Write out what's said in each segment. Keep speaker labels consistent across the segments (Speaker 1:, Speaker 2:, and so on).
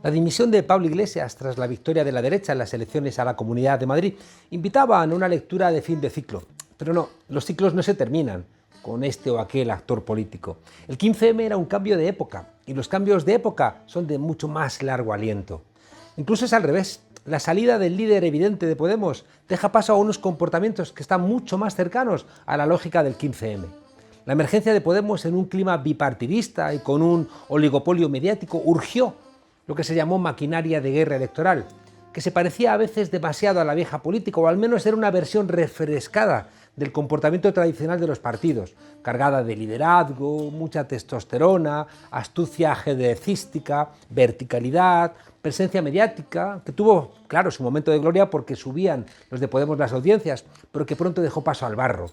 Speaker 1: La dimisión de Pablo Iglesias tras la victoria de la derecha en las elecciones a la Comunidad de Madrid invitaba a una lectura de fin de ciclo. Pero no, los ciclos no se terminan con este o aquel actor político. El 15M era un cambio de época y los cambios de época son de mucho más largo aliento. Incluso es al revés. La salida del líder evidente de Podemos deja paso a unos comportamientos que están mucho más cercanos a la lógica del 15M. La emergencia de Podemos en un clima bipartidista y con un oligopolio mediático urgió lo que se llamó maquinaria de guerra electoral, que se parecía a veces demasiado a la vieja política, o al menos era una versión refrescada del comportamiento tradicional de los partidos, cargada de liderazgo, mucha testosterona, astucia ajedrecística, verticalidad, presencia mediática, que tuvo, claro, su momento de gloria porque subían los de Podemos las audiencias, pero que pronto dejó paso al barro.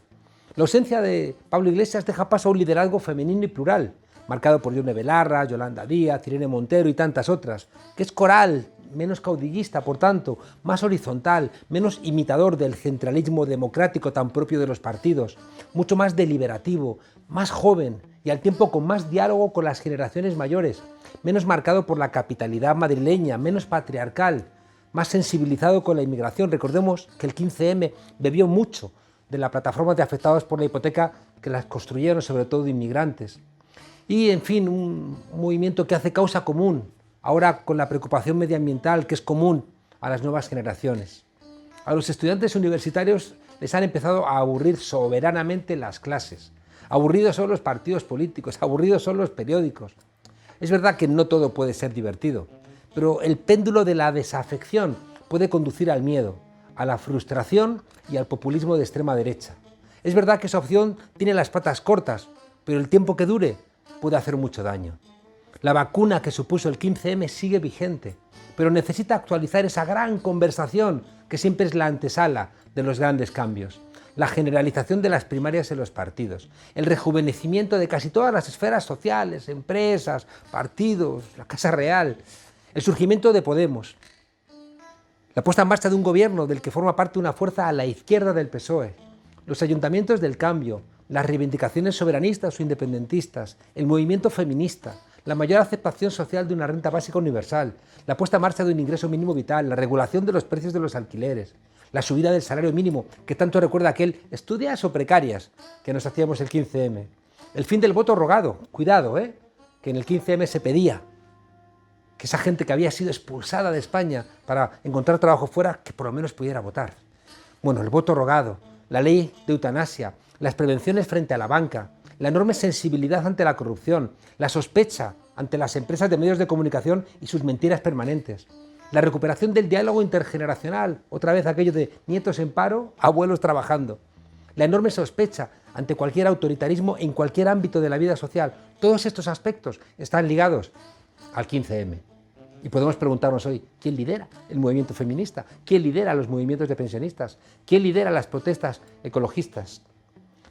Speaker 1: La ausencia de Pablo Iglesias deja paso a un liderazgo femenino y plural, marcado por Yone Belarra, Yolanda Díaz, Irene Montero y tantas otras, que es coral, menos caudillista, por tanto, más horizontal, menos imitador del centralismo democrático tan propio de los partidos, mucho más deliberativo, más joven y al tiempo con más diálogo con las generaciones mayores, menos marcado por la capitalidad madrileña, menos patriarcal, más sensibilizado con la inmigración. Recordemos que el 15M bebió mucho de la plataforma de afectados por la hipoteca que las construyeron sobre todo inmigrantes. Y, en fin, un movimiento que hace causa común, ahora con la preocupación medioambiental que es común a las nuevas generaciones. A los estudiantes universitarios les han empezado a aburrir soberanamente las clases. Aburridos son los partidos políticos, aburridos son los periódicos. Es verdad que no todo puede ser divertido, pero el péndulo de la desafección puede conducir al miedo, a la frustración y al populismo de extrema derecha. Es verdad que esa opción tiene las patas cortas, pero el tiempo que dure puede hacer mucho daño. La vacuna que supuso el 15M sigue vigente, pero necesita actualizar esa gran conversación que siempre es la antesala de los grandes cambios. La generalización de las primarias en los partidos, el rejuvenecimiento de casi todas las esferas sociales, empresas, partidos, la Casa Real, el surgimiento de Podemos, la puesta en marcha de un gobierno del que forma parte una fuerza a la izquierda del PSOE, los ayuntamientos del cambio, las reivindicaciones soberanistas o independentistas, el movimiento feminista, la mayor aceptación social de una renta básica universal, la puesta en marcha de un ingreso mínimo vital, la regulación de los precios de los alquileres, la subida del salario mínimo, que tanto recuerda aquel estudias o precarias que nos hacíamos el 15M, el fin del voto rogado, cuidado, que en el 15M se pedía que esa gente que había sido expulsada de España para encontrar trabajo fuera, que por lo menos pudiera votar. Bueno, el voto rogado, la ley de eutanasia, las prevenciones frente a la banca, la enorme sensibilidad ante la corrupción, la sospecha ante las empresas de medios de comunicación y sus mentiras permanentes, la recuperación del diálogo intergeneracional, otra vez aquello de nietos en paro, abuelos trabajando, la enorme sospecha ante cualquier autoritarismo en cualquier ámbito de la vida social. Todos estos aspectos están ligados al 15M. Y podemos preguntarnos hoy, ¿quién lidera el movimiento feminista? ¿Quién lidera los movimientos de pensionistas? ¿Quién lidera las protestas ecologistas?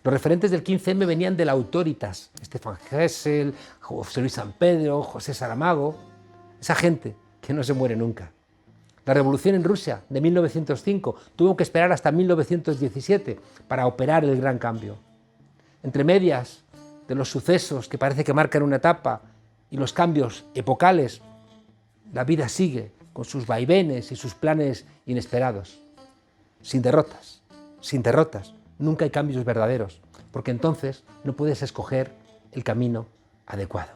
Speaker 1: Los referentes del 15M venían de la Autoritas, Stefan Hessel, José Luis San Pedro, José Saramago, esa gente que no se muere nunca. La revolución en Rusia de 1905 tuvo que esperar hasta 1917 para operar el gran cambio. Entre medias de los sucesos que parece que marcan una etapa y los cambios epocales, la vida sigue con sus vaivenes y sus planes inesperados. Sin derrotas, nunca hay cambios verdaderos, porque entonces no puedes escoger el camino adecuado.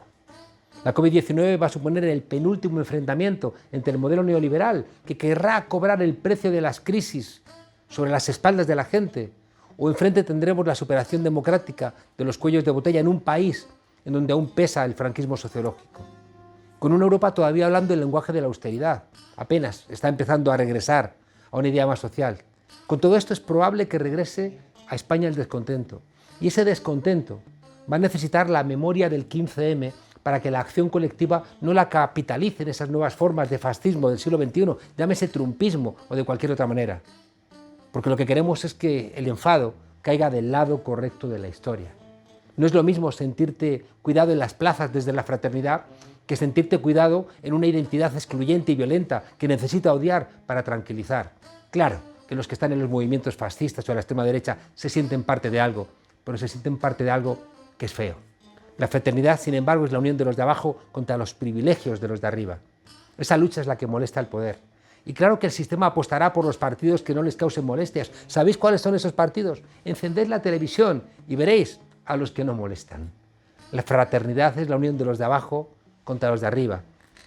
Speaker 1: La COVID-19 va a suponer el penúltimo enfrentamiento entre el modelo neoliberal, que querrá cobrar el precio de las crisis sobre las espaldas de la gente, o enfrente tendremos la superación democrática de los cuellos de botella en un país en donde aún pesa el franquismo sociológico. Con una Europa todavía hablando el lenguaje de la austeridad, apenas está empezando a regresar a una idea más social. Con todo esto es probable que regrese a España el descontento. Y ese descontento va a necesitar la memoria del 15M para que la acción colectiva no la capitalice en esas nuevas formas de fascismo del siglo XXI, llámese trumpismo o de cualquier otra manera. Porque lo que queremos es que el enfado caiga del lado correcto de la historia. No es lo mismo sentirte cuidado en las plazas desde la fraternidad que sentirte cuidado en una identidad excluyente y violenta que necesita odiar para tranquilizar. Claro que los que están en los movimientos fascistas o a la extrema derecha se sienten parte de algo, pero se sienten parte de algo que es feo. La fraternidad, sin embargo, es la unión de los de abajo contra los privilegios de los de arriba. Esa lucha es la que molesta al poder. Y claro que el sistema apostará por los partidos que no les causen molestias. ¿Sabéis cuáles son esos partidos? Encended la televisión y veréis a los que no molestan. La fraternidad es la unión de los de abajo contra los de arriba.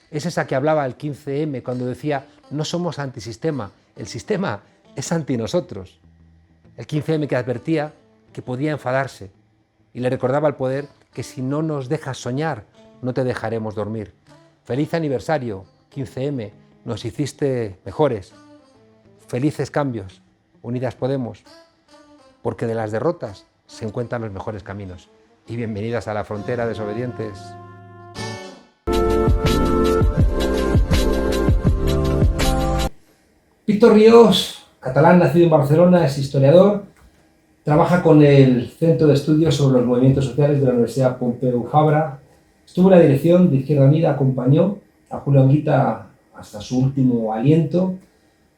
Speaker 1: Es esa que hablaba el 15M cuando decía: no somos antisistema, el sistema es anti nosotros. El 15M que advertía que podía enfadarse y le recordaba al poder que si no nos dejas soñar, no te dejaremos dormir. Feliz aniversario, 15M, nos hiciste mejores. Felices cambios, unidas podemos, porque de las derrotas se encuentran los mejores caminos. Y bienvenidas a la frontera, desobedientes. Víctor Ríos, catalán, nacido en Barcelona, es historiador, trabaja con el Centro de Estudios sobre los Movimientos Sociales de la Universidad Pompeu Fabra. Estuvo en la dirección de Izquierda Unida, acompañó a Julio Anguita hasta su último aliento.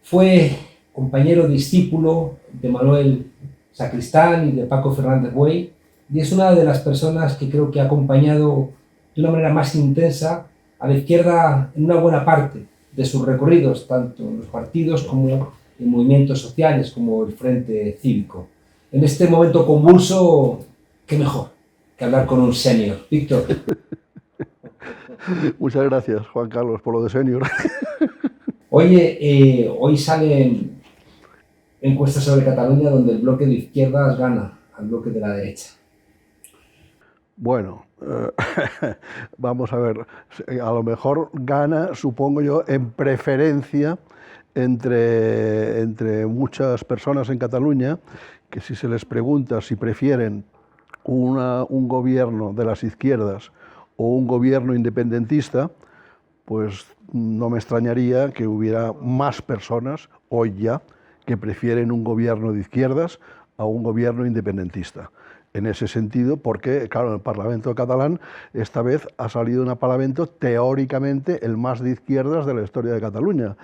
Speaker 1: Fue compañero discípulo de Manuel Sacristán y de Paco Fernández Buey, y es una de las personas que creo que ha acompañado de una manera más intensa a la izquierda en una buena parte de sus recorridos, tanto en los partidos como en movimientos sociales, como el Frente Cívico. En este momento convulso, qué mejor que hablar con un senior. Víctor.
Speaker 2: Muchas gracias, Juan Carlos, por lo de senior.
Speaker 1: Oye, hoy salen encuestas sobre Cataluña donde el bloque de izquierdas gana al bloque de la derecha.
Speaker 2: Bueno, vamos a ver, a lo mejor gana, supongo yo, en preferencia entre muchas personas en Cataluña, que si se les pregunta si prefieren un gobierno de las izquierdas o un gobierno independentista, pues no me extrañaría que hubiera más personas hoy ya que prefieren un gobierno de izquierdas a un gobierno independentista. En ese sentido, porque, claro, en el Parlamento catalán esta vez ha salido un parlamento teóricamente el más de izquierdas de la historia de Cataluña.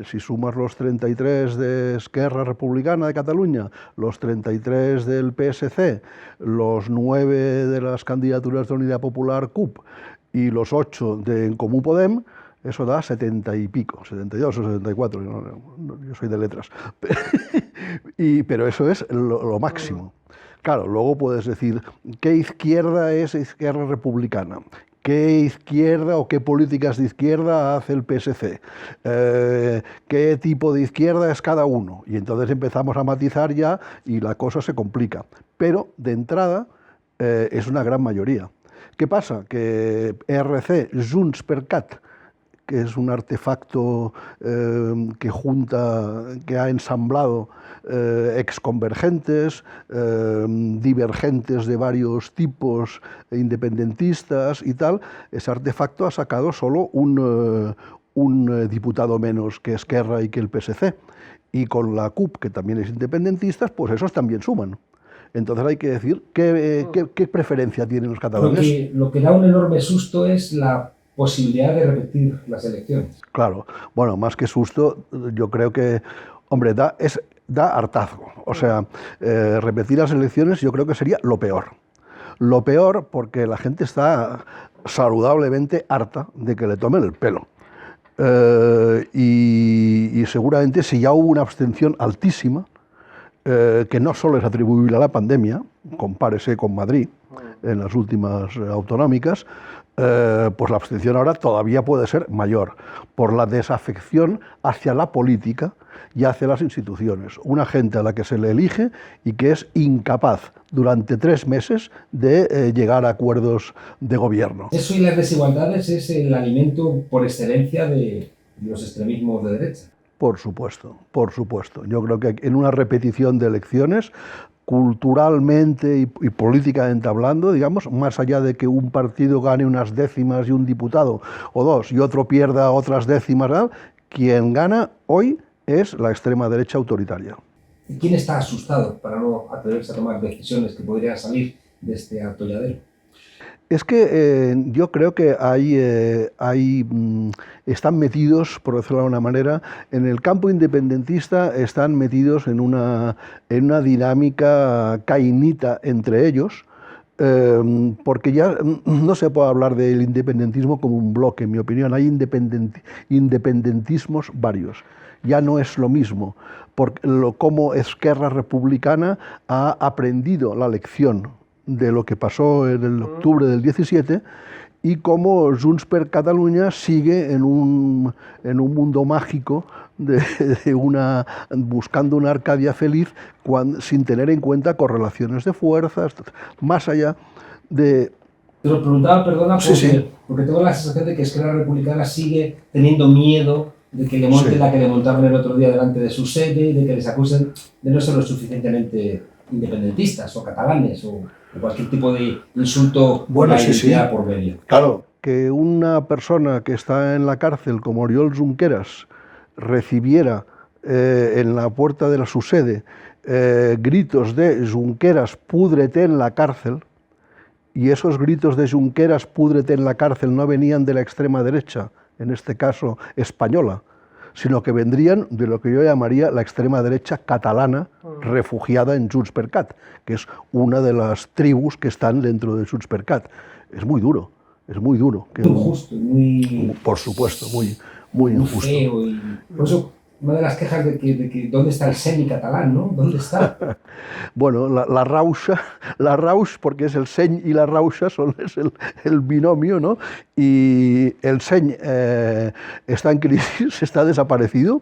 Speaker 2: Si sumas los 33 de Esquerra Republicana de Cataluña, los 33 del PSC, los 9 de las candidaturas de Unidad Popular CUP y los 8 de En Comú Podem, eso da 70 y pico, 72 o 74, yo soy de letras. Pero eso es lo máximo. Claro, luego puedes decir, ¿qué izquierda es Izquierda Republicana? ¿Qué izquierda o qué políticas de izquierda hace el PSC? ¿Qué tipo de izquierda es cada uno? Y entonces empezamos a matizar ya y la cosa se complica. Pero, de entrada, es una gran mayoría. ¿Qué pasa? Que RC, Junts per Cat, que es un artefacto que ha ensamblado exconvergentes, divergentes de varios tipos, independentistas y tal, ese artefacto ha sacado solo un diputado menos que Esquerra y que el PSC. Y con la CUP, que también es independentista, pues esos también suman. Entonces hay que decir qué preferencia tienen los catalanes.
Speaker 1: Lo que da un enorme susto es la posibilidad de repetir las elecciones.
Speaker 2: Claro, bueno, más que susto, yo creo que, hombre, da hartazgo. O sea, repetir las elecciones yo creo que sería lo peor. Lo peor porque la gente está saludablemente harta de que le tomen el pelo. Y seguramente si ya hubo una abstención altísima, que no solo es atribuible a la pandemia, compárese con Madrid en las últimas autonómicas, pues la abstención ahora todavía puede ser mayor, por la desafección hacia la política y hacia las instituciones. Una gente a la que se le elige y que es incapaz durante 3 meses de llegar a acuerdos de gobierno.
Speaker 1: Eso y las desigualdades es el alimento por excelencia de los extremismos de derecha.
Speaker 2: Por supuesto, por supuesto. Yo creo que en una repetición de elecciones, culturalmente y políticamente hablando, digamos, más allá de que un partido gane unas décimas y un diputado o 2 y otro pierda otras décimas, ¿no? Quien gana hoy es la extrema derecha autoritaria.
Speaker 1: ¿Y quién está asustado para no atreverse a tomar decisiones que podrían salir de este atolladero?
Speaker 2: Es que yo creo que están metidos, por decirlo de alguna manera, en el campo independentista están metidos en una dinámica cainita entre ellos, Porque ya no se puede hablar del independentismo como un bloque, en mi opinión. Hay independentismos varios. Ya no es lo mismo, porque como Esquerra Republicana ha aprendido la lección de lo que pasó en el octubre del 17 y cómo Junts per Catalunya sigue en un mundo mágico buscando una Arcadia feliz sin tener en cuenta correlaciones de fuerzas, más allá de...
Speaker 1: Te lo preguntaba, perdona, porque,
Speaker 2: sí.
Speaker 1: Porque tengo la sensación de que Esquerra Republicana sigue teniendo miedo de que le monten la que le montaron el otro día delante de su sede, de que les acusen de no ser lo suficientemente independentistas o catalanes o cualquier tipo de insulto por la identidad por medio.
Speaker 2: Claro, que una persona que está en la cárcel como Oriol Junqueras recibiera en la puerta de su sede gritos de Junqueras, púdrete en la cárcel, y esos gritos de Junqueras, púdrete en la cárcel, no venían de la extrema derecha, en este caso española, sino que vendrían de lo que yo llamaría la extrema derecha catalana refugiada en Junts per Cat, que es una de las tribus que están dentro de Junts per Cat. Es muy duro. Muy
Speaker 1: injusto,
Speaker 2: por supuesto, muy injusto.
Speaker 1: Feo y por eso una de las quejas de que ¿dónde está el seny catalán, no? ¿Dónde está?
Speaker 2: Bueno, la Rauxa, porque es el seny y la Rauxa es el binomio, ¿no? Y el seny está en crisis, está desaparecido,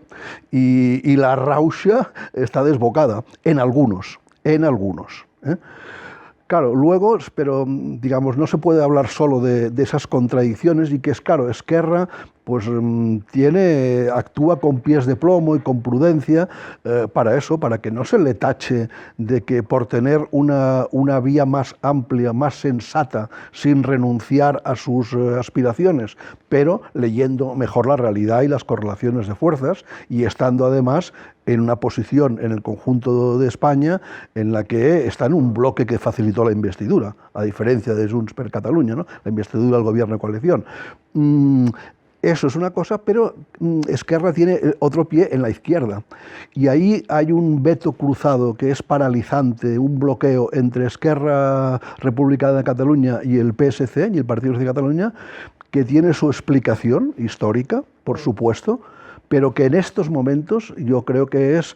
Speaker 2: y la Rauxa está desbocada, en algunos. Claro, luego, pero digamos, no se puede hablar solo de esas contradicciones y que es claro, Esquerra pues actúa con pies de plomo y con prudencia para eso, para que no se le tache de que por tener una vía más amplia, más sensata, sin renunciar a sus aspiraciones, pero leyendo mejor la realidad y las correlaciones de fuerzas y estando además en una posición en el conjunto de España en la que está en un bloque que facilitó la investidura, a diferencia de Junts per Catalunya, ¿no? La investidura del gobierno de coalición. Eso es una cosa, pero Esquerra tiene otro pie en la izquierda. Y ahí hay un veto cruzado que es paralizante, un bloqueo entre Esquerra Republicana de Cataluña y el PSC, y el Partido de Cataluña, que tiene su explicación histórica, por supuesto, pero que en estos momentos yo creo que es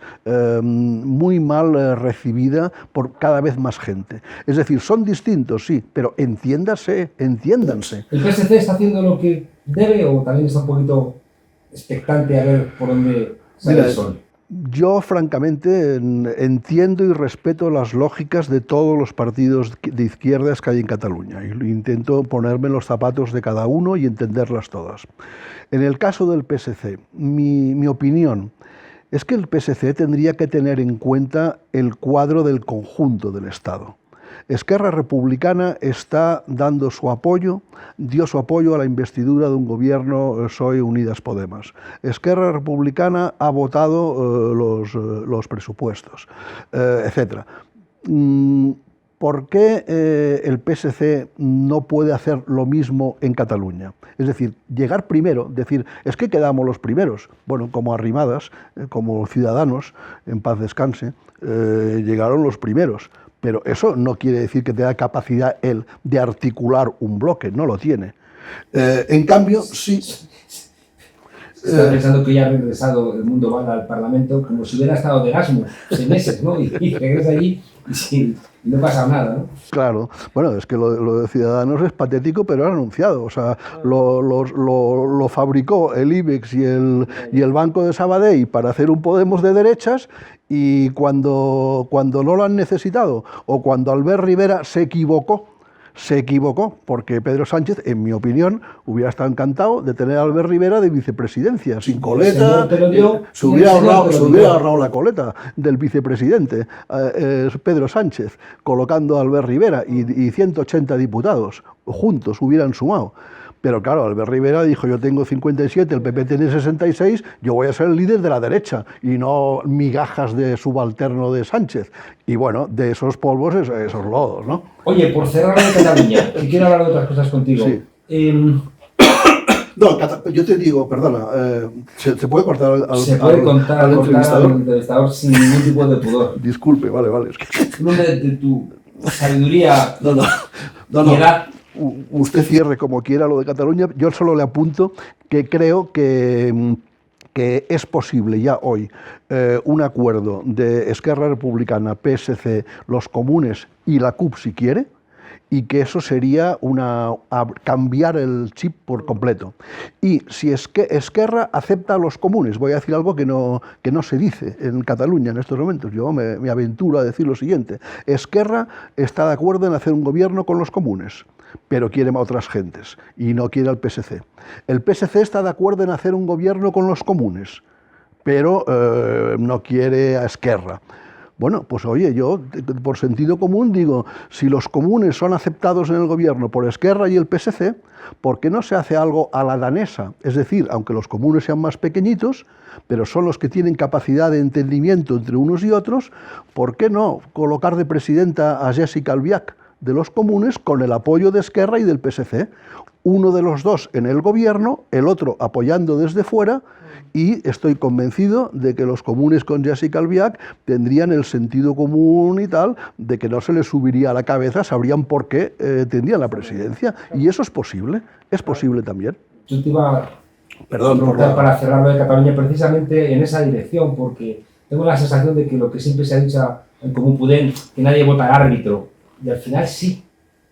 Speaker 2: muy mal recibida por cada vez más gente. Es decir, son distintos, sí, pero entiéndanse.
Speaker 1: ¿El PSC está haciendo lo que debe o también está un poquito expectante a ver por dónde sale el sol?
Speaker 2: Yo, francamente, entiendo y respeto las lógicas de todos los partidos de izquierdas que hay en Cataluña y intento ponerme en los zapatos de cada uno y entenderlas todas. En el caso del PSC, mi opinión es que el PSC tendría que tener en cuenta el cuadro del conjunto del Estado. Esquerra Republicana está dando su apoyo, dio su apoyo a la investidura de un gobierno PSOE Unidas Podemos. Esquerra Republicana ha votado los presupuestos, etc. ¿Por qué el PSC no puede hacer lo mismo en Cataluña? Es decir, llegar primero, decir, es que quedamos los primeros. Bueno, como Arrimadas, como Ciudadanos, en paz descanse, llegaron los primeros. Pero eso no quiere decir que tenga capacidad él de articular un bloque, no lo tiene. En cambio, sí.
Speaker 1: Está pensando que ya ha regresado el Mundo Val al Parlamento como si hubiera estado de Erasmus 6 meses, ¿no? Y regresa allí y no pasa nada, ¿no?
Speaker 2: Claro. Bueno, es que lo de Ciudadanos es patético, pero es anunciado. O sea, lo fabricó el IBEX y el Banco de Sabadell para hacer un Podemos de derechas, y cuando no lo han necesitado o cuando Albert Rivera se equivocó, porque Pedro Sánchez, en mi opinión, hubiera estado encantado de tener a Albert Rivera de vicepresidencia, sin coleta, se hubiera ahorrado la coleta del vicepresidente Pedro Sánchez, colocando a Albert Rivera y 180 diputados juntos hubieran sumado. Pero claro, Albert Rivera dijo, yo tengo 57, el PP tiene 66, yo voy a ser el líder de la derecha y no migajas de subalterno de Sánchez. Y bueno, de esos polvos, esos lodos, ¿no?
Speaker 1: Oye, por cerrar de Cataluña, que quiero hablar de otras cosas contigo.
Speaker 2: Sí. No, yo te digo, perdona, ¿se puede cortar al
Speaker 1: entrevistador sin ningún tipo de pudor?
Speaker 2: Disculpe, vale.
Speaker 1: Es que uno de tu sabiduría,
Speaker 2: No.
Speaker 1: piedad.
Speaker 2: Usted cierre como quiera lo de Cataluña. Yo solo le apunto que creo que es posible ya hoy un acuerdo de Esquerra Republicana, PSC, los comunes y la CUP si quiere, y que eso sería cambiar el chip por completo. Y si es que Esquerra acepta a los comunes, voy a decir algo que no se dice en Cataluña en estos momentos, yo me aventuro a decir lo siguiente: Esquerra está de acuerdo en hacer un gobierno con los comunes, pero quiere a otras gentes y no quiere al PSC. El PSC está de acuerdo en hacer un gobierno con los comunes, pero no quiere a Esquerra. Bueno, pues oye, yo por sentido común digo, si los comunes son aceptados en el gobierno por Esquerra y el PSC, ¿por qué no se hace algo a la danesa? Es decir, aunque los comunes sean más pequeñitos, pero son los que tienen capacidad de entendimiento entre unos y otros, ¿por qué no colocar de presidenta a Jessica Albiach de los comunes con el apoyo de Esquerra y del PSC? Uno de los dos en el gobierno, el otro apoyando desde fuera, y estoy convencido de que los comunes con Jessica Albiach tendrían el sentido común y tal, de que no se les subiría a la cabeza, sabrían por qué tendrían la presidencia, y eso es posible también.
Speaker 1: Yo te iba a preguntar para cerrar lo de Cataluña precisamente en esa dirección, porque tengo la sensación de que lo que siempre se ha dicho en Comú Podem, que nadie vota al árbitro, y al final sí,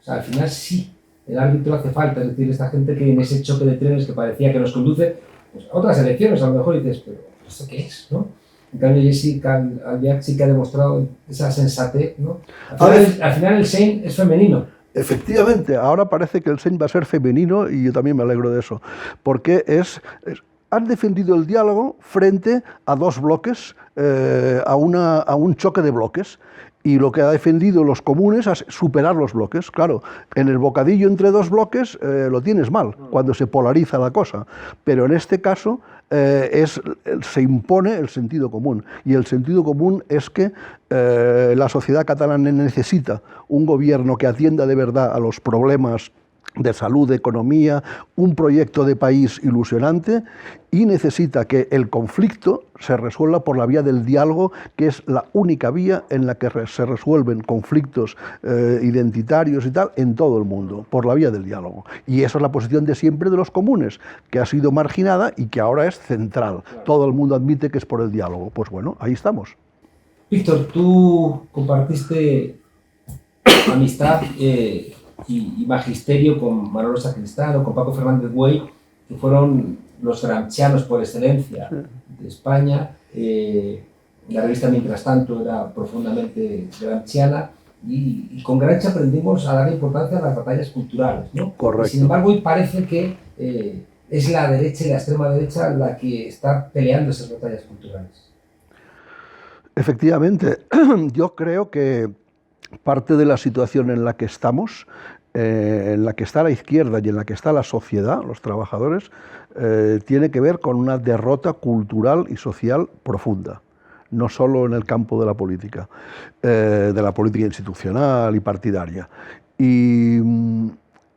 Speaker 1: al final sí, el árbitro hace falta, es decir, esta gente que en ese choque de trenes que parecía que nos conduce pues, a otras elecciones, a lo mejor dices, pero ¿esto qué es? ¿No? En cambio, Jessica Albiach sí que ha demostrado esa sensatez, ¿no? Al final el Sein es femenino.
Speaker 2: Efectivamente, ahora parece que el Sein va a ser femenino y yo también me alegro de eso, porque han defendido el diálogo frente a dos bloques, a un choque de bloques. Y lo que ha defendido los comunes es superar los bloques. Claro, en el bocadillo entre dos bloques lo tienes mal, cuando se polariza la cosa. Pero en este caso se impone el sentido común. Y el sentido común es que la sociedad catalana necesita un gobierno que atienda de verdad a los problemas de salud, de economía, un proyecto de país ilusionante, y necesita que el conflicto se resuelva por la vía del diálogo, que es la única vía en la que se resuelven conflictos identitarios y tal en todo el mundo, por la vía del diálogo. Y esa es la posición de siempre de los comunes, que ha sido marginada y que ahora es central. Todo el mundo admite que es por el diálogo. Pues bueno, ahí estamos.
Speaker 1: Víctor, tú compartiste amistad y magisterio con Manolo Sacristán o con Paco Fernández Güell, que fueron los gramscianos por excelencia de España. La revista Mientras Tanto era profundamente gramsciana y con Gramsci aprendimos a dar importancia a las batallas culturales, ¿no?
Speaker 2: Correcto.
Speaker 1: Sin embargo, hoy parece que es la derecha y la extrema derecha la que está peleando esas batallas culturales.
Speaker 2: Efectivamente, yo creo que parte de la situación en la que estamos, en la que está la izquierda y en la que está la sociedad, los trabajadores, tiene que ver con una derrota cultural y social profunda, no solo en el campo de la política institucional y partidaria. Y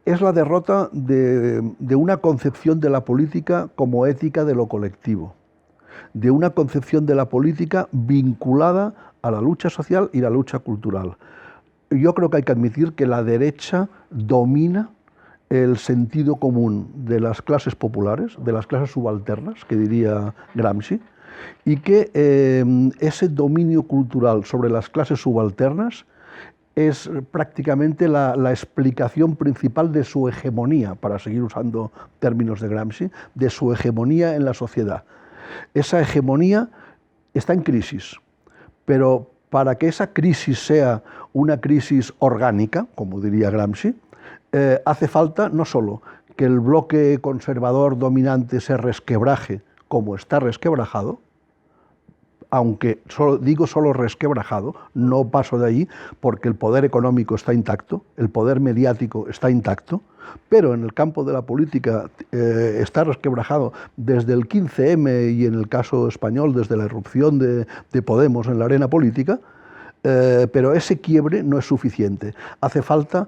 Speaker 2: es la derrota de una concepción de la política como ética de lo colectivo, de una concepción de la política vinculada a la lucha social y la lucha cultural. Yo creo que hay que admitir que la derecha domina el sentido común de las clases populares, de las clases subalternas, que diría Gramsci, y que ese dominio cultural sobre las clases subalternas es prácticamente la explicación principal de su hegemonía, para seguir usando términos de Gramsci, de su hegemonía en la sociedad. Esa hegemonía está en crisis, pero para que esa crisis sea una crisis orgánica, como diría Gramsci, hace falta no solo que el bloque conservador dominante se resquebraje como está resquebrajado, aunque digo solo resquebrajado, no paso de ahí, porque el poder económico está intacto, el poder mediático está intacto, pero en el campo de la política está resquebrajado desde el 15M y en el caso español desde la irrupción de Podemos en la arena política, pero ese quiebre no es suficiente. Hace falta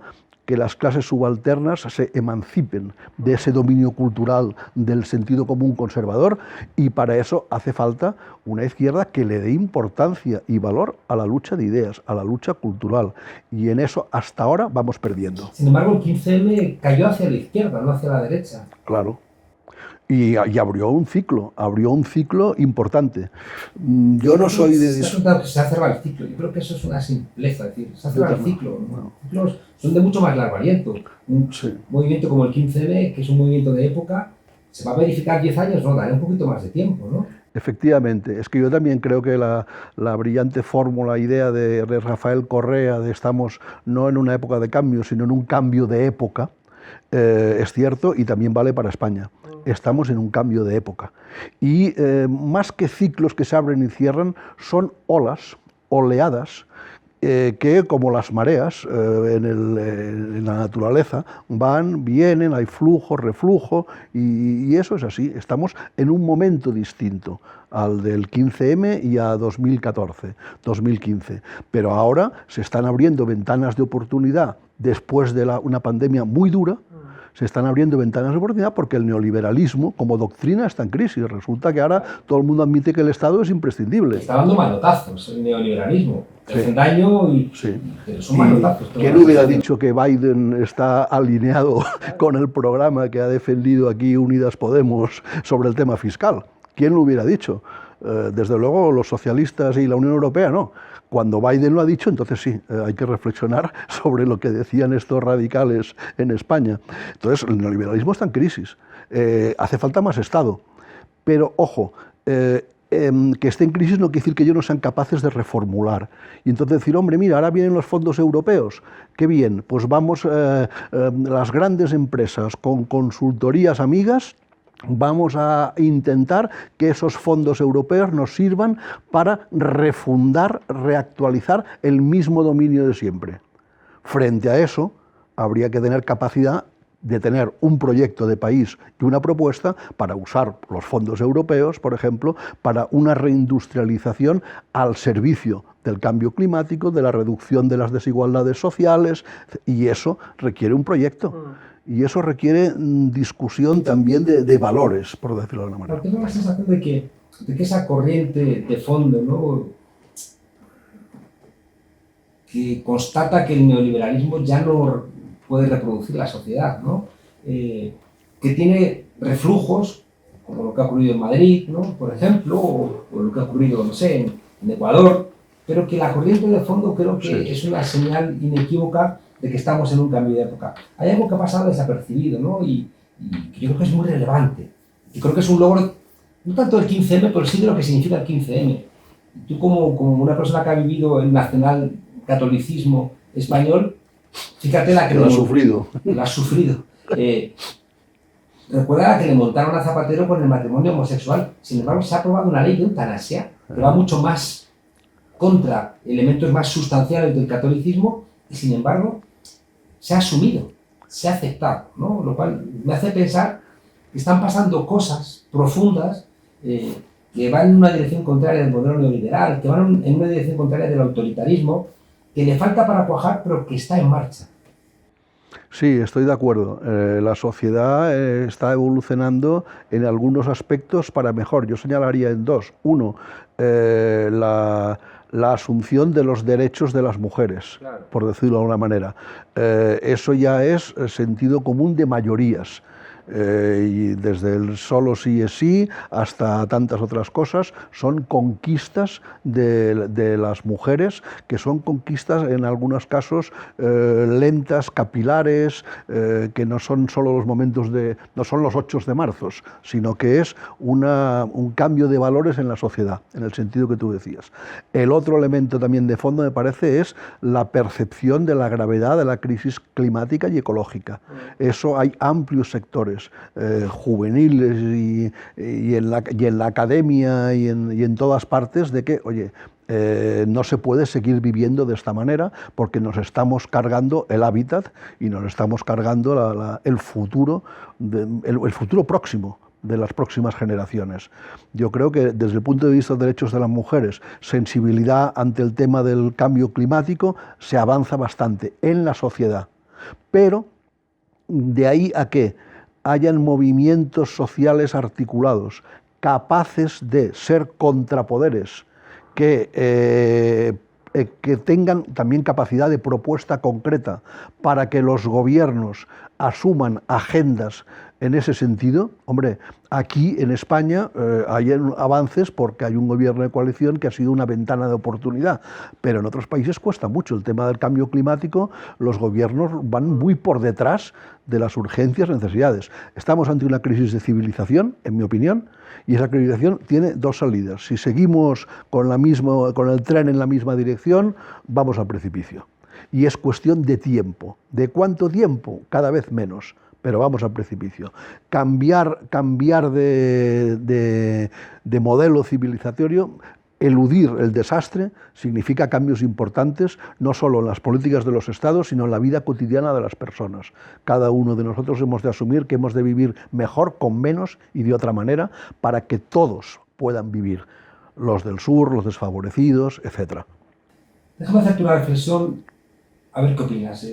Speaker 2: que las clases subalternas se emancipen de ese dominio cultural del sentido común conservador, y para eso hace falta una izquierda que le dé importancia y valor a la lucha de ideas, a la lucha cultural, y en eso hasta ahora vamos perdiendo.
Speaker 1: Sin embargo, el 15M cayó hacia la izquierda, no hacia la derecha.
Speaker 2: Claro. Y abrió un ciclo importante. Yo no soy de...
Speaker 1: Se ha cerrado el ciclo. Yo creo que eso es una simpleza, es decir, se ha cerrado el ciclo. Los ciclos son de mucho más largo aliento. Un movimiento como el 15M, que es un movimiento de época, ¿se va a verificar 10 años? No, dará un poquito más de tiempo, ¿no?
Speaker 2: Efectivamente, es que yo también creo que la brillante fórmula, idea de Rafael Correa de estamos no en una época de cambio, sino en un cambio de época, es cierto, y también vale para España. Estamos en un cambio de época. Y más que ciclos que se abren y cierran, son olas, oleadas, que como las mareas en la naturaleza van, vienen, hay flujo, reflujo, y eso es así. Estamos en un momento distinto al del 15M y a 2014, 2015. Pero ahora se están abriendo ventanas de oportunidad después de una pandemia muy dura. Se están abriendo ventanas de oportunidad porque el neoliberalismo como doctrina está en crisis. Resulta que ahora todo el mundo admite que el Estado es imprescindible.
Speaker 1: Está dando manotazos el neoliberalismo. Hacen daño y son manotazos.
Speaker 2: ¿Quién hubiera dicho que Biden está alineado con el programa que ha defendido aquí Unidas Podemos sobre el tema fiscal? ¿Quién lo hubiera dicho? Desde luego los socialistas y la Unión Europea no. Cuando Biden lo ha dicho, entonces sí, hay que reflexionar sobre lo que decían estos radicales en España. Entonces, el neoliberalismo está en crisis. Hace falta más Estado. Pero, ojo, que esté en crisis no quiere decir que ellos no sean capaces de reformular. Y entonces decir, hombre, mira, ahora vienen los fondos europeos. Qué bien, pues vamos, las grandes empresas con consultorías amigas, vamos a intentar que esos fondos europeos nos sirvan para refundar, reactualizar el mismo dominio de siempre. Frente a eso, habría que tener capacidad de tener un proyecto de país y una propuesta para usar los fondos europeos, por ejemplo, para una reindustrialización al servicio del cambio climático, de la reducción de las desigualdades sociales, y eso requiere un proyecto. Y eso requiere discusión también de valores, por decirlo de alguna manera.
Speaker 1: Tengo la sensación de que esa corriente de fondo, ¿no?, que constata que el neoliberalismo ya no puede reproducir la sociedad, ¿no? Que tiene reflujos, como lo que ha ocurrido en Madrid, ¿no?, por ejemplo, o lo que ha ocurrido, no sé, en Ecuador, pero que la corriente de fondo creo que es una señal inequívoca de que estamos en un cambio de época. Hay algo que ha pasado desapercibido, ¿no?, y que yo creo que es muy relevante. Yo creo que es un logro, no tanto del 15M, pero sí de lo que significa el 15M. Tú como una persona que ha vivido el nacionalcatolicismo español, fíjate la que
Speaker 2: lo has sufrido.
Speaker 1: Lo has sufrido. Recuerda la que le montaron a Zapatero con el matrimonio homosexual. Sin embargo, se ha aprobado una ley de eutanasia que va mucho más contra elementos más sustanciales del catolicismo, y sin embargo se ha asumido, se ha aceptado, ¿no? Lo cual me hace pensar que están pasando cosas profundas que van en una dirección contraria del modelo neoliberal, que van en una dirección contraria del autoritarismo, que le falta para cuajar, pero que está en marcha.
Speaker 2: Sí, estoy de acuerdo. La sociedad está evolucionando en algunos aspectos para mejor. Yo señalaría en dos. Uno, la asunción de los derechos de las mujeres, claro, por decirlo de alguna manera. Eso ya es sentido común de mayorías. Y desde el solo sí es sí hasta tantas otras cosas, son conquistas de las mujeres, que son conquistas en algunos casos lentas, capilares, que no son solo los momentos no son los 8 de marzo, sino que es un cambio de valores en la sociedad, en el sentido que tú decías. El otro elemento también de fondo, me parece, es la percepción de la gravedad de la crisis climática y ecológica. Eso hay amplios sectores juveniles y en la academia y en todas partes, de que, oye, no se puede seguir viviendo de esta manera porque nos estamos cargando el hábitat y nos estamos cargando el futuro próximo de las próximas generaciones. Yo creo que desde el punto de vista de derechos de las mujeres, sensibilidad ante el tema del cambio climático, se avanza bastante en la sociedad. Pero de ahí a que hayan movimientos sociales articulados, capaces de ser contrapoderes, que tengan también capacidad de propuesta concreta para que los gobiernos asuman agendas en ese sentido. Hombre, aquí en España hay avances porque hay un gobierno de coalición que ha sido una ventana de oportunidad, pero en otros países cuesta mucho. El tema del cambio climático, los gobiernos van muy por detrás de las urgencias, necesidades. Estamos ante una crisis de civilización, en mi opinión, y esa civilización tiene dos salidas. Si seguimos con el tren en la misma dirección, vamos al precipicio. Y es cuestión de tiempo. ¿De cuánto tiempo? Cada vez menos, pero vamos al precipicio. Cambiar de modelo civilizatorio, eludir el desastre, significa cambios importantes, no solo en las políticas de los estados, sino en la vida cotidiana de las personas. Cada uno de nosotros hemos de asumir que hemos de vivir mejor, con menos y de otra manera, para que todos puedan vivir, los del sur, los desfavorecidos, etc.
Speaker 1: Déjame hacerte una reflexión, a ver qué opinas.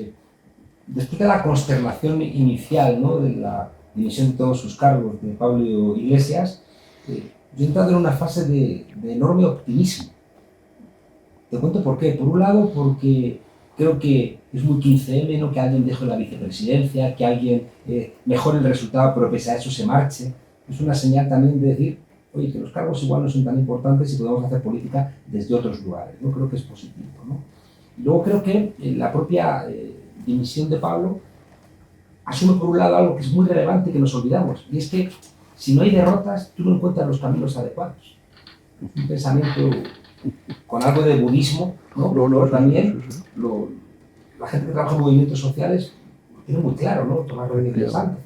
Speaker 1: Después de la consternación inicial, ¿no?, de la dimisión de todos sus cargos de Pablo Iglesias, yo he entrado en una fase de enorme optimismo. Te cuento por qué. Por un lado, porque creo que es muy 15M, ¿no?, que alguien deje la vicepresidencia, que alguien mejore el resultado, pero pese a eso se marche. Es una señal también de decir, oye, que los cargos igual no son tan importantes y podemos hacer política desde otros lugares. Yo creo que es positivo, ¿no? Y luego creo que la propia dimisión de Pablo asume por un lado algo que es muy relevante y que nos olvidamos, y es que si no hay derrotas, tú no encuentras los caminos adecuados. Un pensamiento con algo de budismo, ¿no? Pero también la gente que trabaja en movimientos sociales lo tiene muy claro, ¿no? Tomás Rodríguez Sanz,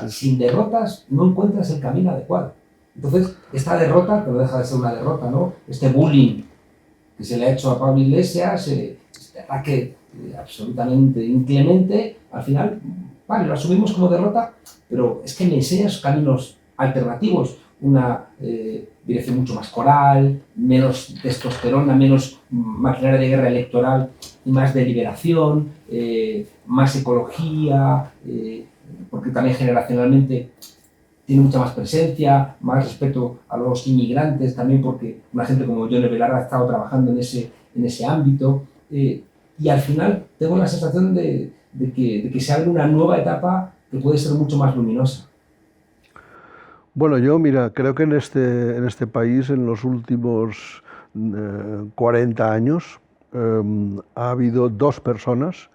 Speaker 1: sin derrotas no encuentras el camino adecuado. Entonces, esta derrota, que no deja de ser una derrota, ¿no?, este bullying que se le ha hecho a Pablo Iglesias, este ataque absolutamente inclemente, al final, vale, lo asumimos como derrota, pero es que me enseñas caminos alternativos, una dirección mucho más coral, menos testosterona, menos maquinaria de guerra electoral y más de liberación, más ecología, porque también generacionalmente tiene mucha más presencia, más respeto a los inmigrantes, también porque una gente como Yone Belarra ha estado trabajando en ese ámbito, y al final tengo la sensación de que se abre una nueva etapa que puede ser mucho más luminosa.
Speaker 2: Bueno, yo, mira, creo que en este país, en los últimos 40 años, ha habido dos personas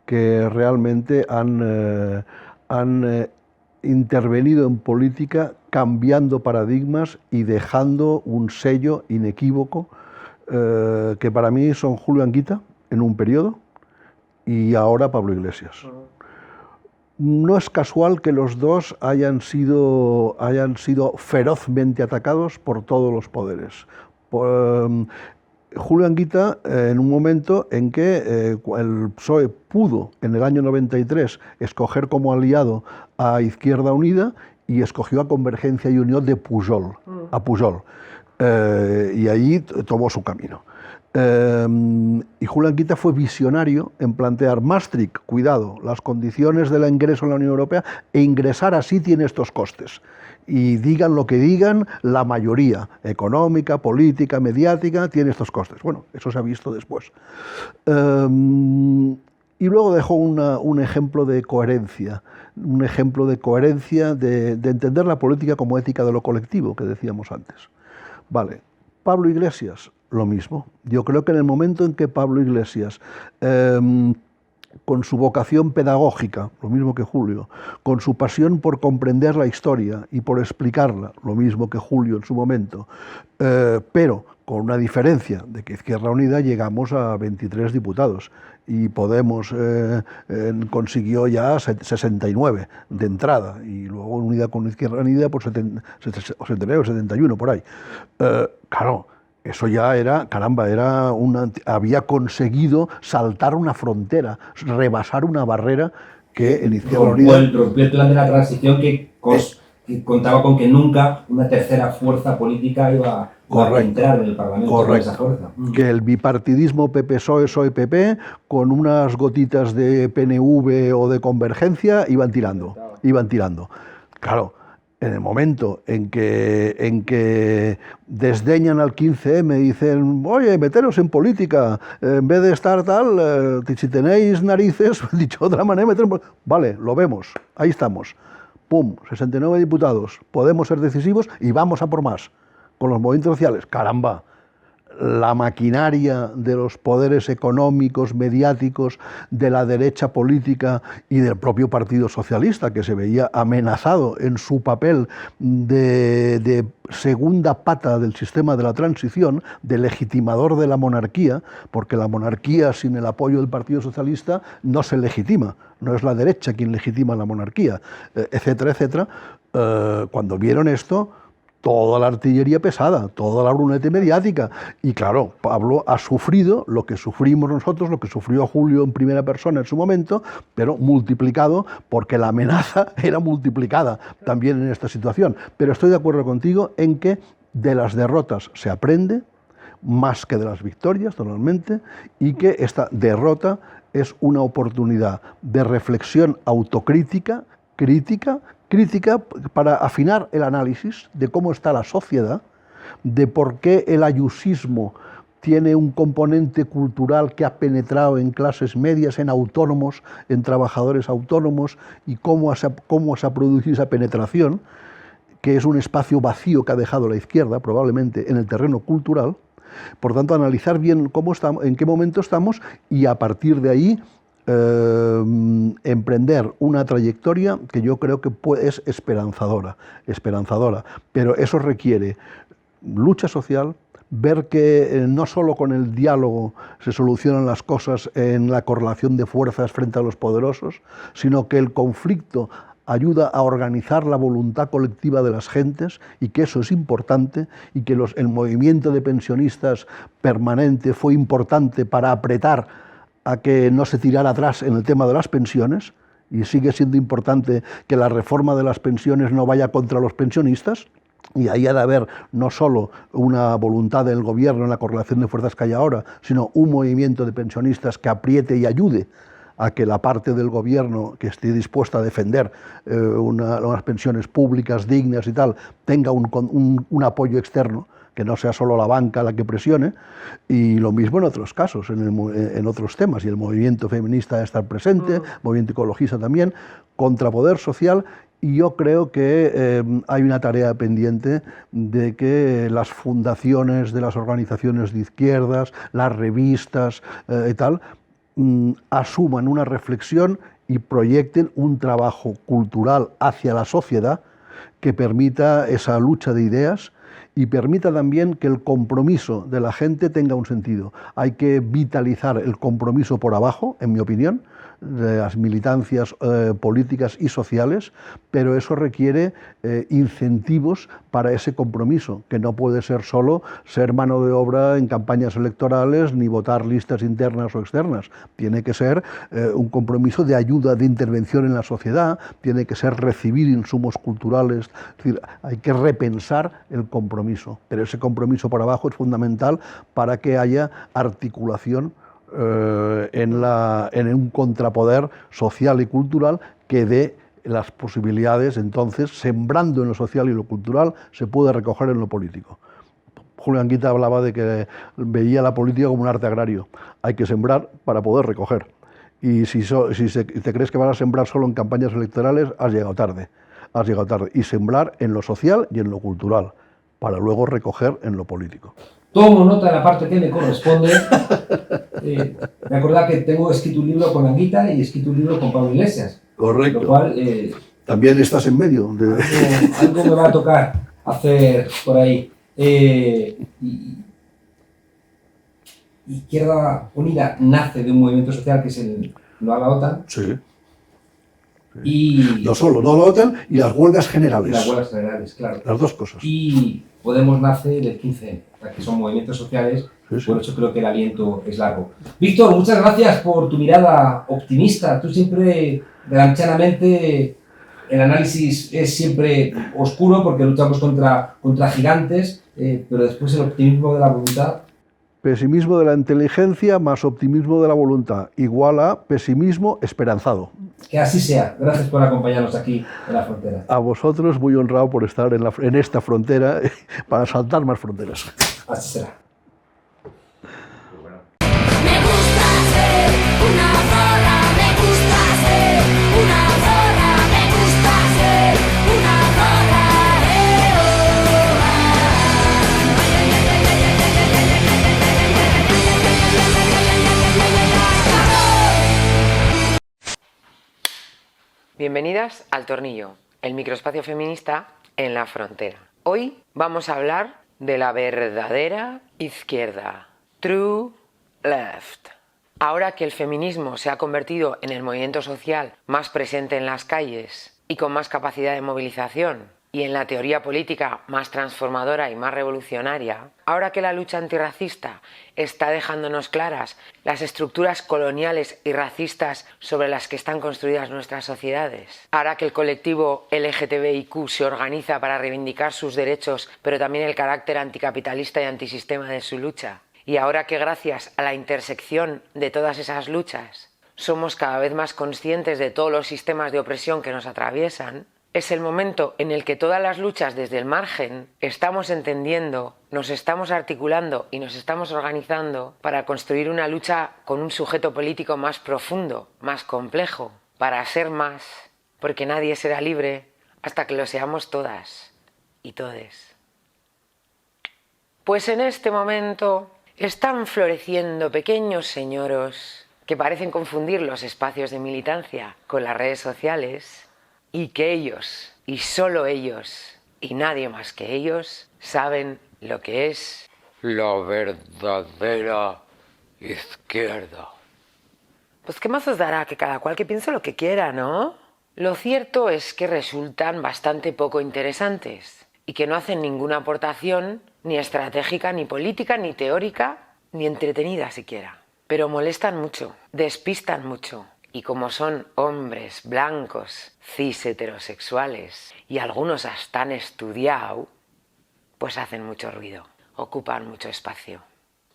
Speaker 2: que realmente han intervenido en política, cambiando paradigmas y dejando un sello inequívoco, que para mí son Julio Anguita, en un periodo, y ahora Pablo Iglesias. No es casual que los dos hayan sido ferozmente atacados por todos los poderes. Julio Anguita, en un momento en que el PSOE pudo, en el año 93, escoger como aliado a Izquierda Unida, y escogió a Convergencia y Unión de Pujol, a Pujol, y allí tomó su camino. Y Julio Anguita fue visionario en plantear Maastricht, cuidado, las condiciones del ingreso en la Unión Europea, e ingresar así tiene estos costes. Y digan lo que digan, la mayoría económica, política, mediática, tiene estos costes. Bueno, eso se ha visto después. Y luego dejó un ejemplo de coherencia, de entender la política como ética de lo colectivo, que decíamos antes. Vale, Pablo Iglesias, lo mismo. Yo creo que en el momento en que Pablo Iglesias, con su vocación pedagógica, lo mismo que Julio, con su pasión por comprender la historia y por explicarla, lo mismo que Julio en su momento, pero con una diferencia de que Izquierda Unida llegamos a 23 diputados y Podemos consiguió ya 69 de entrada, y luego unida con Izquierda Unida por 79 o 71 por ahí. Claro, eso ya era, caramba, había conseguido saltar una frontera, rebasar una barrera que en Izquierda Unida...
Speaker 1: Rompió el plan de la transición que que contaba con que nunca una tercera fuerza política iba a entrar en el Parlamento con esa fuerza.
Speaker 2: Que el bipartidismo PP-PSOE, PSOE-PP, con unas gotitas de PNV o de Convergencia, iban tirando. Claro, en el momento en que desdeñan al 15M, dicen, oye, meteros en política, en vez de estar tal, si tenéis narices, dicho de otra manera, vale, lo vemos, ahí estamos. Pum, 69 diputados, podemos ser decisivos y vamos a por más. Con los movimientos sociales, caramba, la maquinaria de los poderes económicos, mediáticos, de la derecha política y del propio Partido Socialista, que se veía amenazado en su papel de segunda pata del sistema de la transición, de legitimador de la monarquía, porque la monarquía sin el apoyo del Partido Socialista no se legitima, no es la derecha quien legitima la monarquía, etcétera, etcétera. Cuando vieron esto, toda la artillería pesada, toda la brunete mediática. Y claro, Pablo ha sufrido lo que sufrimos nosotros, lo que sufrió Julio en primera persona en su momento, pero multiplicado, porque la amenaza era multiplicada también en esta situación. Pero estoy de acuerdo contigo en que de las derrotas se aprende, más que de las victorias, normalmente, y que esta derrota es una oportunidad de reflexión autocrítica, crítica para afinar el análisis de cómo está la sociedad, de por qué el ayusismo tiene un componente cultural que ha penetrado en clases medias, en autónomos, en trabajadores autónomos, y cómo se ha producido esa penetración, que es un espacio vacío que ha dejado la izquierda, probablemente, en el terreno cultural. Por tanto, analizar bien cómo estamos, en qué momento estamos, y a partir de ahí emprender una trayectoria que yo creo que es esperanzadora, pero eso requiere lucha social, ver que no solo con el diálogo se solucionan las cosas en la correlación de fuerzas frente a los poderosos, sino que el conflicto ayuda a organizar la voluntad colectiva de las gentes, y que eso es importante, y que el movimiento de pensionistas permanente fue importante para apretar a que no se tirara atrás en el tema de las pensiones, y sigue siendo importante que la reforma de las pensiones no vaya contra los pensionistas, y ahí ha de haber no solo una voluntad del gobierno en la correlación de fuerzas que hay ahora, sino un movimiento de pensionistas que apriete y ayude a que la parte del gobierno que esté dispuesta a defender unas pensiones públicas dignas y tal, tenga un apoyo externo, que no sea solo la banca la que presione, y lo mismo en otros casos, en otros temas, y el movimiento feminista debe estar presente, movimiento ecologista también, contrapoder social. Y yo creo que hay una tarea pendiente de que las fundaciones de las organizaciones de izquierdas, las revistas y tal, asuman una reflexión y proyecten un trabajo cultural hacia la sociedad que permita esa lucha de ideas y permita también que el compromiso de la gente tenga un sentido. Hay que vitalizar el compromiso por abajo, en mi opinión, de las militancias políticas y sociales, pero eso requiere incentivos para ese compromiso, que no puede ser solo ser mano de obra en campañas electorales ni votar listas internas o externas. Tiene que ser un compromiso de ayuda, de intervención en la sociedad, tiene que ser recibir insumos culturales. Es decir, hay que repensar el compromiso, pero ese compromiso por abajo es fundamental para que haya articulación en un contrapoder social y cultural que dé las posibilidades. Entonces, sembrando en lo social y lo cultural, se puede recoger en lo político. Julio Anguita hablaba de que veía la política como un arte agrario. Hay que sembrar para poder recoger. Y si te crees que vas a sembrar solo en campañas electorales, has llegado tarde. Y sembrar en lo social y en lo cultural, para luego recoger en lo político.
Speaker 1: Tomo nota de la parte que me corresponde. Me acordaba que tengo escrito un libro con Anguita y escrito un libro con Pablo Iglesias.
Speaker 2: Correcto.
Speaker 1: Lo cual,
Speaker 2: también estás en medio.
Speaker 1: Algo me va a tocar hacer por ahí. Izquierda Unida nace de un movimiento social que es el No a la OTAN.
Speaker 2: Sí.
Speaker 1: Y
Speaker 2: no solo No a la OTAN y las huelgas generales.
Speaker 1: Las huelgas generales, claro.
Speaker 2: Las dos cosas.
Speaker 1: Y Podemos nace del 15M, que son movimientos sociales. Sí. Por eso creo que el aliento es largo. Víctor, muchas gracias por tu mirada optimista. Tú siempre, galanteamente, El análisis es siempre oscuro porque luchamos contra gigantes, pero después el optimismo de la voluntad.
Speaker 2: Pesimismo de la inteligencia más optimismo de la voluntad, igual a pesimismo esperanzado.
Speaker 1: Que así sea. Gracias por acompañarnos aquí en la frontera.
Speaker 2: A vosotros, muy honrado por estar en esta frontera para saltar más fronteras.
Speaker 1: Así será.
Speaker 3: Me gusta ser una zorra, me gusta ser una zorra, me gusta ser una zorra,
Speaker 4: Bienvenidas al Tornillo, el microespacio feminista en la frontera. Hoy vamos a hablar de la verdadera izquierda, True Left. Ahora que el feminismo se ha convertido en el movimiento social más presente en las calles y con más capacidad de movilización, y en la teoría política más transformadora y más revolucionaria, ahora que la lucha antirracista está dejándonos claras las estructuras coloniales y racistas sobre las que están construidas nuestras sociedades, ahora que el colectivo LGTBIQ se organiza para reivindicar sus derechos, pero también el carácter anticapitalista y antisistema de su lucha, y ahora que gracias a la intersección de todas esas luchas somos cada vez más conscientes de todos los sistemas de opresión que nos atraviesan, es el momento en el que todas las luchas desde el margen estamos entendiendo, nos estamos articulando y nos estamos organizando para construir una lucha con un sujeto político más profundo, más complejo, para ser más, porque nadie será libre hasta que lo seamos todas y todes. Pues en este momento están floreciendo pequeños señoros que parecen confundir los espacios de militancia con las redes sociales, y que ellos, y solo ellos, y nadie más que ellos, saben lo que es la verdadera izquierda. Pues qué más os dará que cada cual que piense lo que quiera, ¿no? Lo cierto es que resultan bastante poco interesantes y que no hacen ninguna aportación ni estratégica, ni política, ni teórica, ni entretenida siquiera. Pero molestan mucho, despistan mucho. Y como son hombres blancos, cis heterosexuales, y algunos hasta han estudiado, pues hacen mucho ruido, ocupan mucho espacio.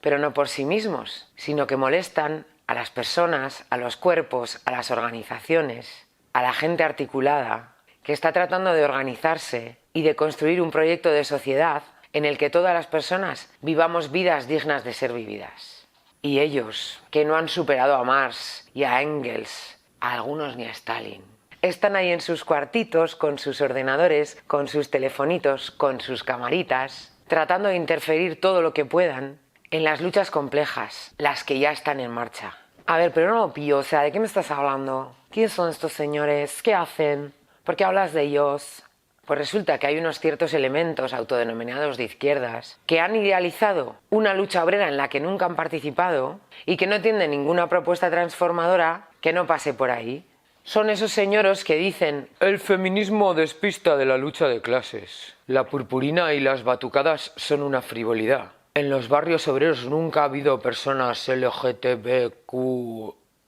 Speaker 4: Pero no por sí mismos, sino que molestan a las personas, a los cuerpos, a las organizaciones, a la gente articulada, que está tratando de organizarse y de construir un proyecto de sociedad en el que todas las personas vivamos vidas dignas de ser vividas. Y ellos, que no han superado a Marx y a Engels, a algunos ni a Stalin, están ahí en sus cuartitos, con sus ordenadores, con sus telefonitos, con sus camaritas, tratando de interferir todo lo que puedan en las luchas complejas, las que ya están en marcha. A ver, pero no lo pillo, o sea, ¿de qué me estás hablando? ¿Quiénes son estos señores? ¿Qué hacen? ¿Por qué hablas de ellos? Pues resulta que hay unos ciertos elementos autodenominados de izquierdas que han idealizado una lucha obrera en la que nunca han participado y que no tienen ninguna propuesta transformadora que no pase por ahí. Son esos señoros que dicen: el feminismo despista de la lucha de clases. La purpurina y las batucadas son una frivolidad. En los barrios obreros nunca ha habido personas LGTBQ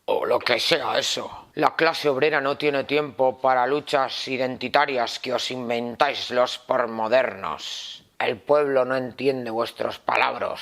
Speaker 4: o lo que sea eso. La clase obrera no tiene tiempo para luchas identitarias que os inventáis los pormodernos. El pueblo no entiende vuestros palabras.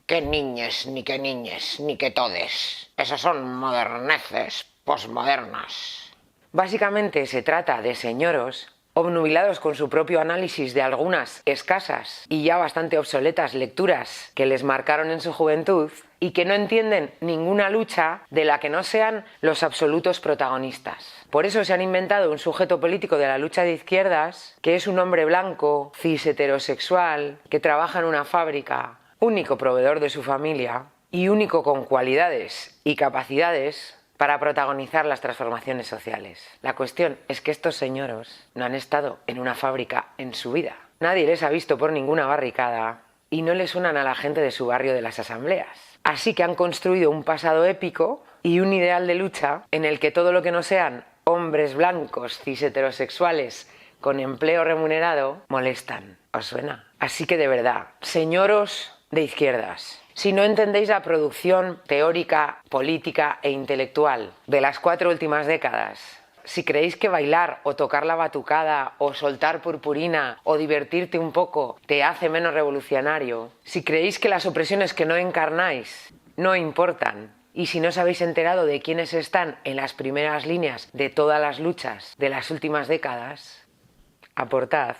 Speaker 4: ¡Qué niñes, ni qué niñes, ni qué todes! Esas son moderneces posmodernas. Básicamente se trata de señoros obnubilados con su propio análisis de algunas escasas y ya bastante obsoletas lecturas que les marcaron en su juventud y que no entienden ninguna lucha de la que no sean los absolutos protagonistas. Por eso se han inventado un sujeto político de la lucha de izquierdas que es un hombre blanco, cis heterosexual, que trabaja en una fábrica, único proveedor de su familia y único con cualidades y capacidades para protagonizar las transformaciones sociales. La cuestión es que estos señoros no han estado en una fábrica en su vida. Nadie les ha visto por ninguna barricada y no les suenan a la gente de su barrio de las asambleas. Así que han construido un pasado épico y un ideal de lucha en el que todo lo que no sean hombres blancos, cis heterosexuales, con empleo remunerado, molestan. ¿Os suena? Así que de verdad, señoros de izquierdas, si no entendéis la producción teórica, política e intelectual de las 4 últimas décadas Si creéis que bailar o tocar la batucada o soltar purpurina o divertirte un poco te hace menos revolucionario, si creéis que las opresiones que no encarnáis no importan, y si no os habéis enterado de quiénes están en las primeras líneas de todas las luchas de las últimas décadas, aportad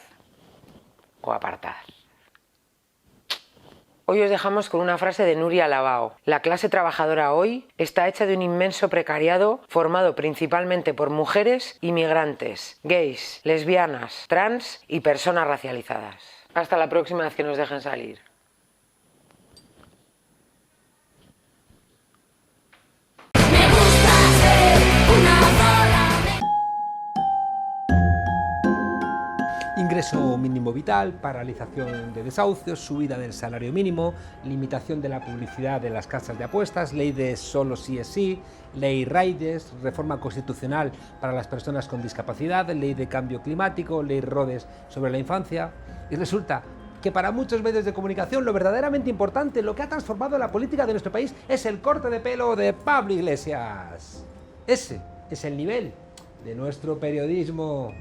Speaker 4: o apartad. Hoy os dejamos con una frase de Nuria Labao. La clase trabajadora hoy está hecha de un inmenso precariado formado principalmente por mujeres inmigrantes, gays, lesbianas, trans y personas racializadas. Hasta la próxima vez que nos dejen salir.
Speaker 3: Me gusta ser una zorra.
Speaker 1: Ingreso mínimo vital, paralización de desahucios, subida del salario mínimo, limitación de la publicidad de las casas de apuestas, ley de solo sí es sí, ley Riders, reforma constitucional para las personas con discapacidad, ley de cambio climático, ley Rhodes sobre la infancia. Y resulta que para muchos medios de comunicación lo verdaderamente importante, lo que ha transformado la política de nuestro país, es el corte de pelo de Pablo Iglesias. Ese es el nivel de nuestro periodismo.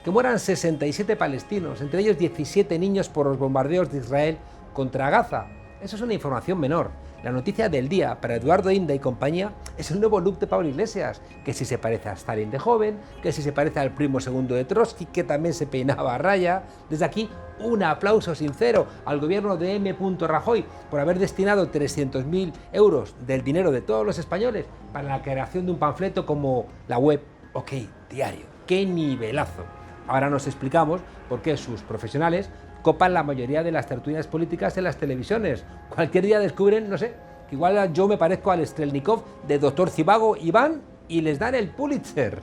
Speaker 1: Que mueran 67 palestinos, entre ellos 17 niños por los bombardeos de Israel contra Gaza. Eso es una información menor. La noticia del día para Eduardo Inda y compañía es el nuevo look de Pablo Iglesias, que si se parece a Stalin de joven, que si se parece al primo segundo de Trotsky, que también se peinaba a raya. Desde aquí, un aplauso sincero al gobierno de M. Rajoy por haber destinado 300.000 euros del dinero de todos los españoles para la creación de un panfleto como la web OK Diario. ¡Qué nivelazo! Ahora nos explicamos por qué sus profesionales copan la mayoría de las tertulias políticas en las televisiones. Cualquier día descubren, no sé, que igual yo me parezco al Strelnikov de Dr. Zivago y van y les dan el Pulitzer.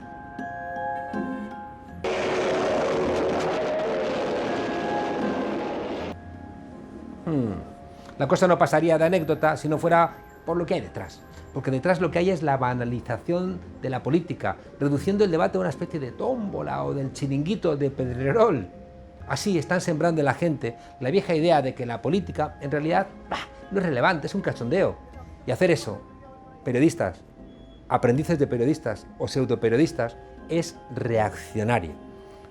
Speaker 1: La cosa no pasaría de anécdota si no fuera por lo que hay detrás. Porque detrás lo que hay es la banalización de la política, reduciendo el debate a una especie de tómbola o del chiringuito de Pedrerol. Así están sembrando en la gente la vieja idea de que la política en realidad no es relevante, es un cachondeo. Y hacer eso, periodistas, aprendices de periodistas o pseudoperiodistas, es reaccionario.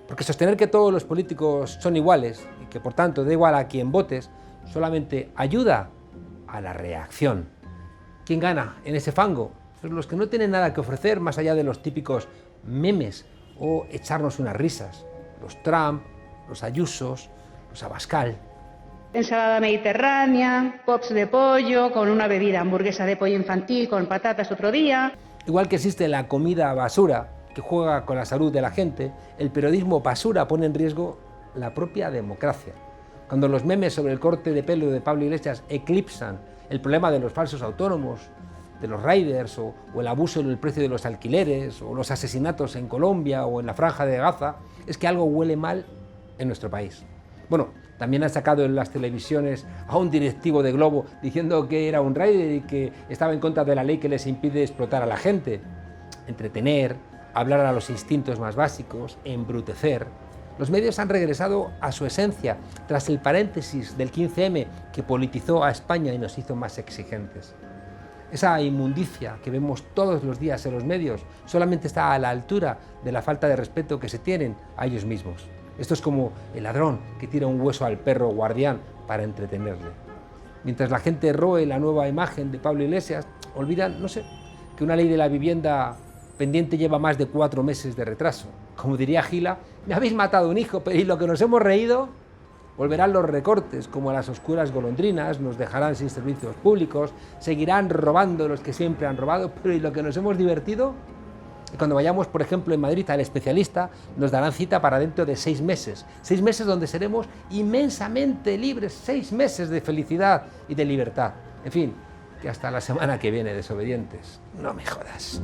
Speaker 1: Porque sostener que todos los políticos son iguales y que por tanto da igual a quien votes, solamente ayuda a la reacción. ¿Quién gana en ese fango? Pues los que no tienen nada que ofrecer más allá de los típicos memes o echarnos unas risas. Los Trump, los Ayusos, los Abascal.
Speaker 5: Ensalada mediterránea, pops de pollo, con una bebida hamburguesa de pollo infantil con patatas otro día.
Speaker 1: Igual que existe la comida basura, que juega con la salud de la gente, el periodismo basura pone en riesgo la propia democracia. Cuando los memes sobre el corte de pelo de Pablo Iglesias eclipsan el problema de los falsos autónomos, de los riders, o el abuso en el precio de los alquileres, o los asesinatos en Colombia o en la Franja de Gaza, es que algo huele mal en nuestro país. Bueno, también han sacado en las televisiones a un directivo de Globo diciendo que era un rider y que estaba en contra de la ley que les impide explotar a la gente. Entretener, hablar a los instintos más básicos, embrutecer. Los medios han regresado a su esencia tras el paréntesis del 15M que politizó a España y nos hizo más exigentes. Esa inmundicia que vemos todos los días en los medios solamente está a la altura de la falta de respeto que se tienen a ellos mismos. Esto es como el ladrón que tira un hueso al perro guardián para entretenerle. Mientras la gente roe la nueva imagen de Pablo Iglesias, olvidan, no sé, que una ley de la vivienda pendiente lleva más de 4 meses de retraso. Como diría Gila, me habéis matado un hijo, pero y lo que nos hemos reído, volverán los recortes, como las oscuras golondrinas, nos dejarán sin servicios públicos, seguirán robando los que siempre han robado, pero y lo que nos hemos divertido. Y cuando vayamos, por ejemplo, en Madrid al especialista, nos darán cita para dentro de 6 meses. 6 meses donde seremos inmensamente libres, 6 meses de felicidad y de libertad. En fin, que hasta la semana que viene, desobedientes. No me jodas.